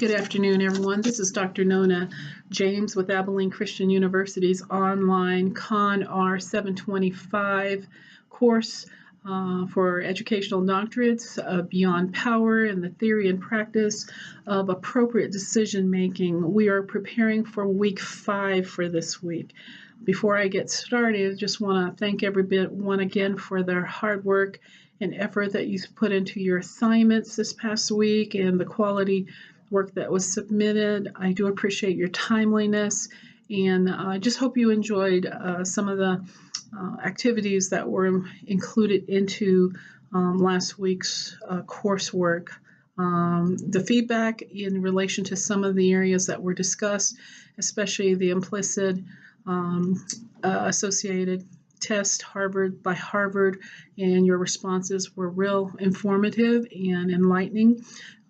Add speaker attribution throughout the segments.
Speaker 1: Good afternoon, everyone. This is Dr. Nona James with Abilene Christian University's online CONR 725 course for educational doctorates, Beyond Power and the Theory and Practice of Appropriate Decision Making. We are preparing for week 5 for this week. Before I get started, I just want to thank everyone again for their hard work and effort that you put into your assignments this past week and the quality work that was submitted. I do appreciate your timeliness, and I just hope you enjoyed some of the activities that were included into last week's coursework. The feedback in relation to some of the areas that were discussed, especially the implicit associated test by Harvard, and your responses were real informative and enlightening.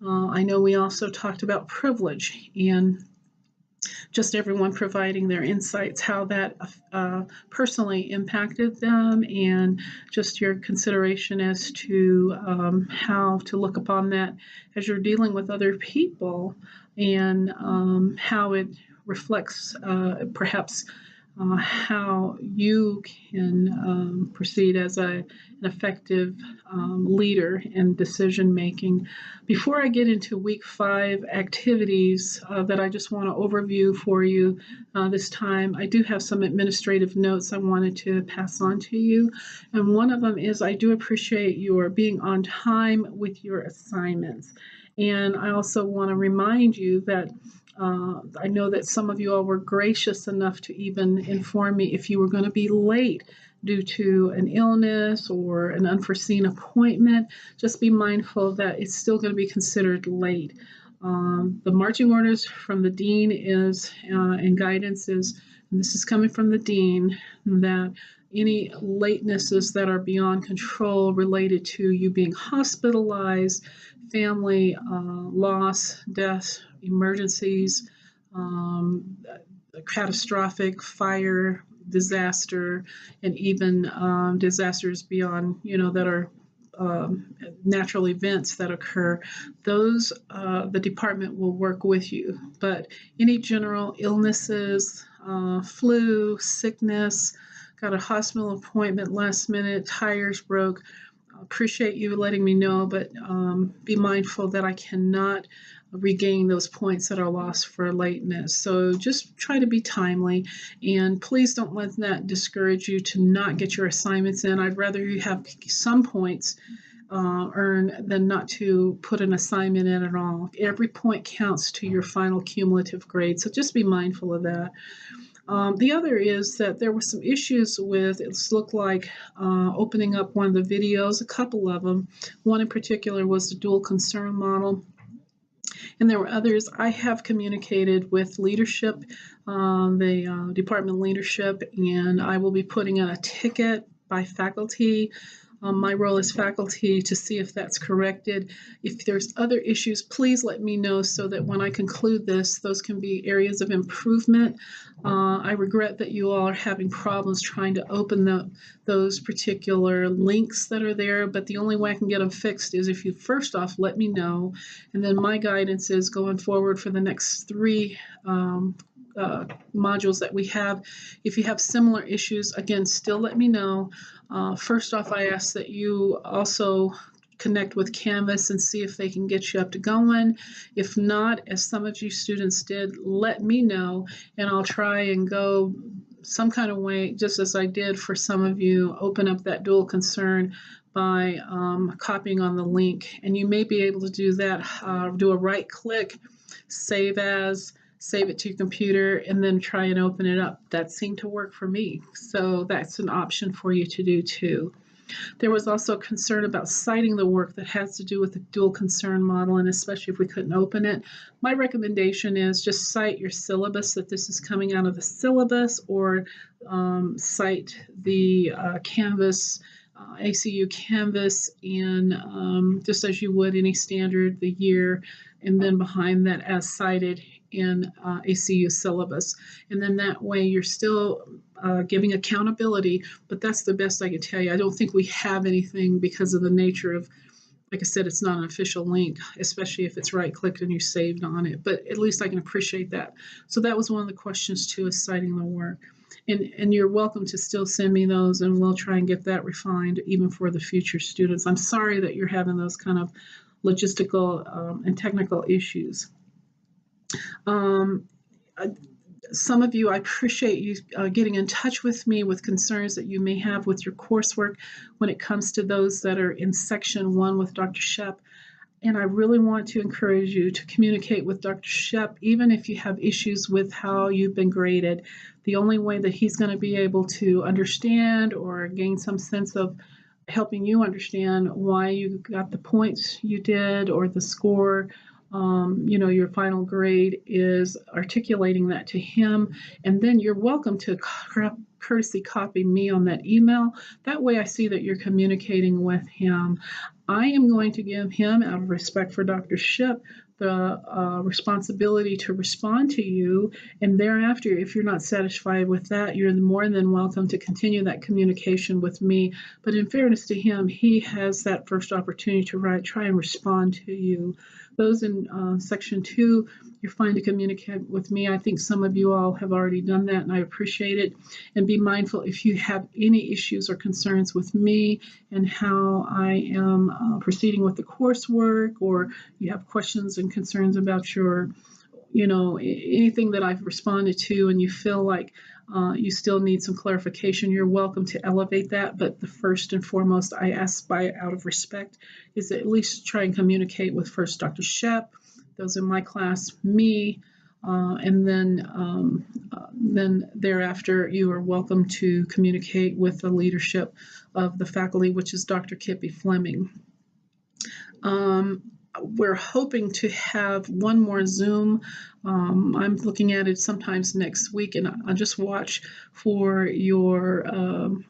Speaker 1: I know we also talked about privilege and just everyone providing their insights, how that personally impacted them, and just your consideration as to how to look upon that as you're dealing with other people, and how it reflects perhaps how you can proceed as an effective leader in decision making. Before I get into week 5 activities that I just want to overview for you this time, I do have some administrative notes I wanted to pass on to you. And one of them is I do appreciate your being on time with your assignments. And I also want to remind you that I know that some of you all were gracious enough to even inform me if you were going to be late due to an illness or an unforeseen appointment. Just be mindful that it's still going to be considered late. The marching orders from the dean is, and guidance is, and this is coming from the dean, that any latenesses that are beyond control related to you being hospitalized, family loss, death, emergencies, catastrophic fire, disaster, and even disasters beyond, that are natural events that occur, those the department will work with you. But any general illnesses, flu, sickness, got a hospital appointment last minute, tires broke, appreciate you letting me know, but be mindful that I cannot regain those points that are lost for lateness. So just try to be timely, and please don't let that discourage you to not get your assignments in. I'd rather you have some points earned than not to put an assignment in at all. Every point counts to your final cumulative grade, so just be mindful of that. The other is that there were some issues with, it's looked like opening up one of the videos, a couple of them. One in particular was the dual concern model. And there were others. I have communicated with leadership, the department leadership, and I will be putting in a ticket by faculty. My role as faculty to see if that's corrected. If there's other issues, please let me know so that when I conclude this, those can be areas of improvement. I regret that you all are having problems trying to open those particular links that are there, but the only way I can get them fixed is if you first off let me know, and then my guidance is going forward for the next 3 modules that we have. If you have similar issues, again, still let me know. First off, I ask that you also connect with Canvas and see if they can get you up to going. If not, as some of you students did, let me know, and I'll try and go some kind of way, just as I did for some of you, open up that dual concern by copying on the link. And you may be able to do that, do a right click, save as, save it to your computer, and then try and open it up. That seemed to work for me. So that's an option for you to do too. There was also concern about citing the work that has to do with the dual concern model, and especially if we couldn't open it. My recommendation is just cite your syllabus, that this is coming out of the syllabus, or cite the Canvas, ACU Canvas, and just as you would any standard, the year, and then behind that as cited in ACU syllabus. And then that way you're still giving accountability, but that's the best I can tell you. I don't think we have anything because of the nature of like I said, it's not an official link, especially if it's right-clicked and you saved on it. But at least I can appreciate that. So that was one of the questions too, is citing the work. And you're welcome to still send me those, and we'll try and get that refined even for the future students. I'm sorry that you're having those kind of logistical and technical issues. Some of you, I appreciate you getting in touch with me with concerns that you may have with your coursework when it comes to those that are in section 1 with Dr. Shep. And I really want to encourage you to communicate with Dr. Shep, even if you have issues with how you've been graded. The only way that he's going to be able to understand or gain some sense of helping you understand why you got the points you did or the score, your final grade, is articulating that to him. And then you're welcome to courtesy copy me on that email. That way I see that you're communicating with him. I am going to give him, out of respect for Dr. Shep, the responsibility to respond to you. And thereafter, if you're not satisfied with that, you're more than welcome to continue that communication with me. But in fairness to him, he has that first opportunity to try and respond to you. Those in section 2, you're fine to communicate with me. I think some of you all have already done that, and I appreciate it. And be mindful if you have any issues or concerns with me and how I am proceeding with the coursework, or you have questions and concerns about your, anything that I've responded to, and you feel like you still need some clarification, you're welcome to elevate that. But the first and foremost, I ask out of respect, is at least try and communicate with first Dr. Shep, those in my class, me, and then thereafter you are welcome to communicate with the leadership of the faculty, which is Dr. Kippy Fleming. We're hoping to have one more Zoom. I'm looking at it sometimes next week, and I'll just watch for your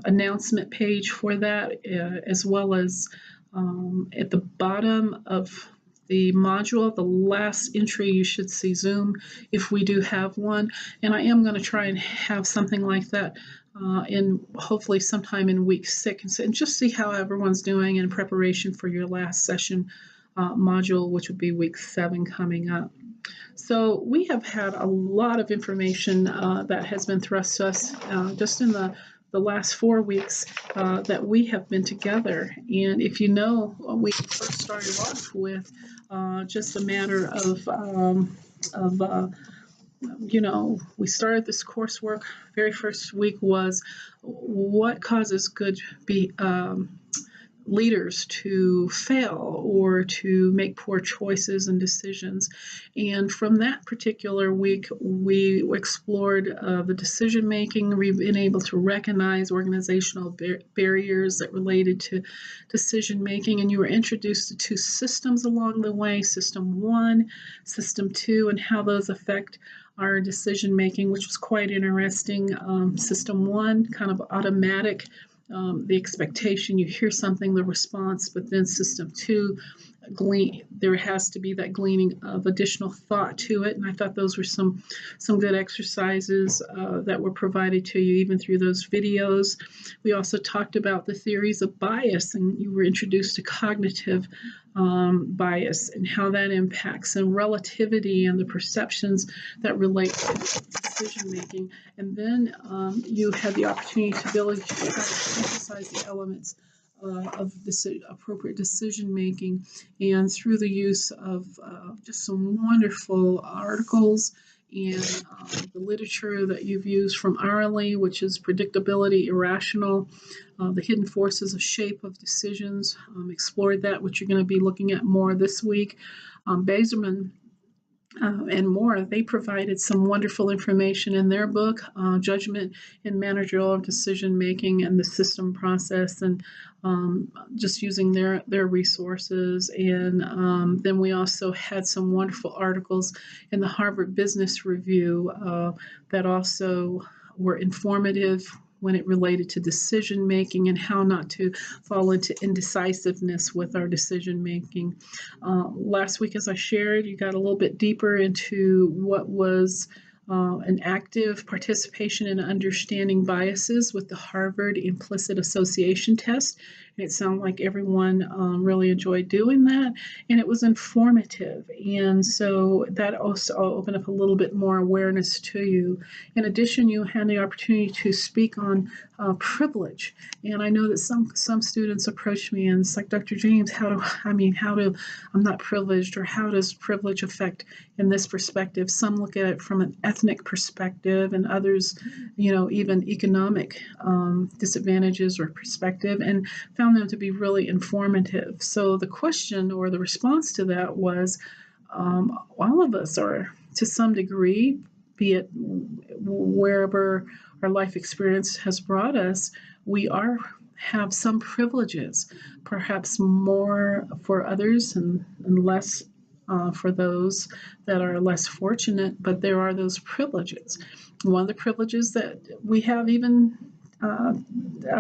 Speaker 1: announcement page for that, as well as at the bottom of the module, the last entry, you should see Zoom if we do have one. And I am going to try and have something like that in hopefully sometime in week 6, and just see how everyone's doing in preparation for your last session module, which would be week 7 coming up. So we have had a lot of information that has been thrust to us just in the last 4 weeks that we have been together. And if you know, we first started off with just a matter of we started this coursework. Very first week was what causes good leaders to fail or to make poor choices and decisions. And from that particular week, we explored the decision making. We've been able to recognize organizational barriers that related to decision making. And you were introduced to 2 systems along the way, System 1, System 2, and how those affect our decision making, which was quite interesting. System 1, kind of automatic, the expectation, you hear something, the response, but then System 2, there has to be that gleaning of additional thought to it. And I thought those were some good exercises that were provided to you even through those videos. We also talked about the theories of bias, and you were introduced to cognitive bias and how that impacts, and relativity and the perceptions that relate to decision making. And then you had the opportunity to be able to try to synthesize the elements of appropriate decision making, and through the use of just some wonderful articles and the literature that you've used from Ariely, which is Predictably Irrational, the Hidden Forces of Shape of Decisions, explored that, which you're going to be looking at more this week. Bazerman and more, they provided some wonderful information in their book, Judgment in Managerial Decision Making and the System Process, and just using their resources. And then we also had some wonderful articles in the Harvard Business Review that also were informative when it related to decision making and how not to fall into indecisiveness with our decision making. Last week, as I shared, you got a little bit deeper into what was an active participation in understanding biases with the Harvard Implicit Association Test. It sounded like everyone really enjoyed doing that, and it was informative. And so that also opened up a little bit more awareness to you. In addition, you had the opportunity to speak on privilege. And I know that some students approach me and it's like, Dr. James, I'm not privileged, or how does privilege affect in this perspective? Some look at it from an ethnic perspective, and others, even economic disadvantages or perspective, and found them to be really informative. So the question or the response to that was, all of us are, to some degree, be it wherever our life experience has brought us, we have some privileges, perhaps more for others and less for those that are less fortunate, but there are those privileges. One of the privileges that we have, even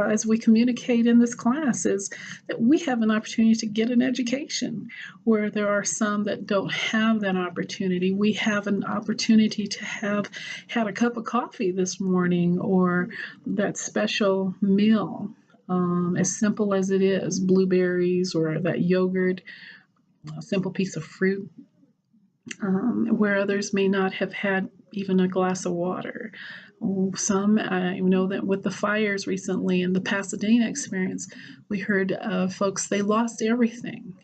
Speaker 1: as we communicate in this class, is that we have an opportunity to get an education, where there are some that don't have that opportunity. We have an opportunity to have had a cup of coffee this morning, or that special meal, as simple as it is, blueberries or that yogurt, a simple piece of fruit, where others may not have had even a glass of water. Some, I know that with the fires recently and the Pasadena experience, we heard folks, they lost everything.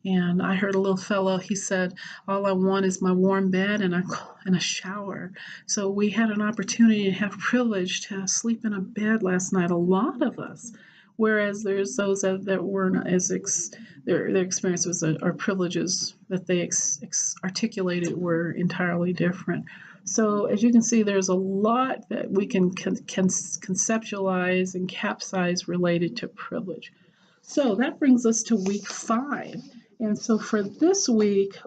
Speaker 1: And I heard a little fellow, he said, all I want is my warm bed and a shower. So we had an opportunity to have privilege to sleep in a bed last night, a lot of us. Whereas there's those that weren't as their experiences or privileges that they articulated were entirely different. So as you can see, there's a lot that we can conceptualize and capsize related to privilege. So that brings us to week 5. And so for this week,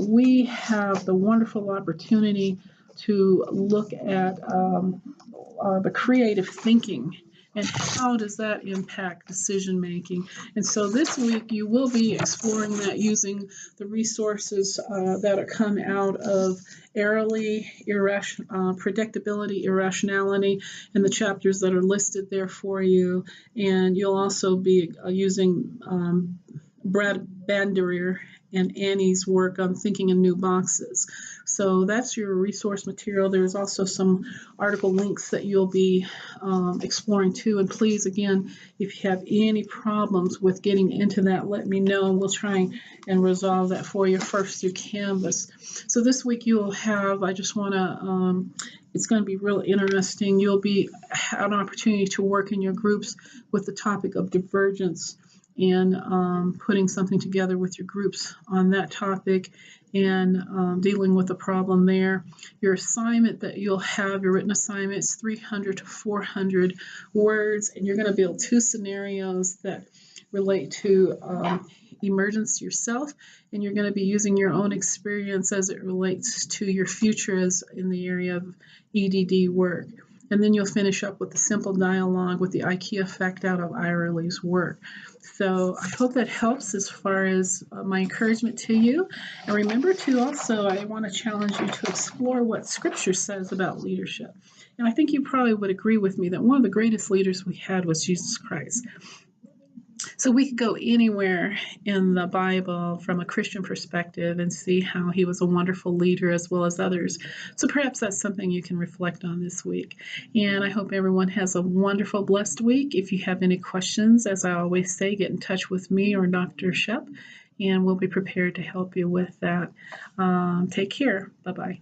Speaker 1: we have the wonderful opportunity to look at the creative thinking and how does that impact decision making. And so this week you will be exploring that using the resources that come out of Ariely, Predictability, Irrationality, and the chapters that are listed there for you. And you'll also be using Branbandere and Annie's work on thinking in new boxes. So that's your resource material. There's also some article links that you'll be exploring too. And please, again, if you have any problems with getting into that, let me know, and we'll try and resolve that for you first through Canvas. So this week you'll have, it's going to be really interesting. You'll have an opportunity to work in your groups with the topic of divergence, and putting something together with your groups on that topic, and dealing with the problem there. Your assignment that you'll have, your written assignment, is 300 to 400 words, and you're going to build 2 scenarios that relate to emergence yourself, and you're going to be using your own experience as it relates to your future as in the area of EDD work. And then you'll finish up with a simple dialogue with the IKEA effect out of Ariely's work. So I hope that helps as far as my encouragement to you. And remember to also, I want to challenge you to explore what Scripture says about leadership. And I think you probably would agree with me that one of the greatest leaders we had was Jesus Christ. So we could go anywhere in the Bible from a Christian perspective and see how he was a wonderful leader as well as others. So perhaps that's something you can reflect on this week. And I hope everyone has a wonderful, blessed week. If you have any questions, as I always say, get in touch with me or Dr. Shep, and we'll be prepared to help you with that. Take care. Bye-bye.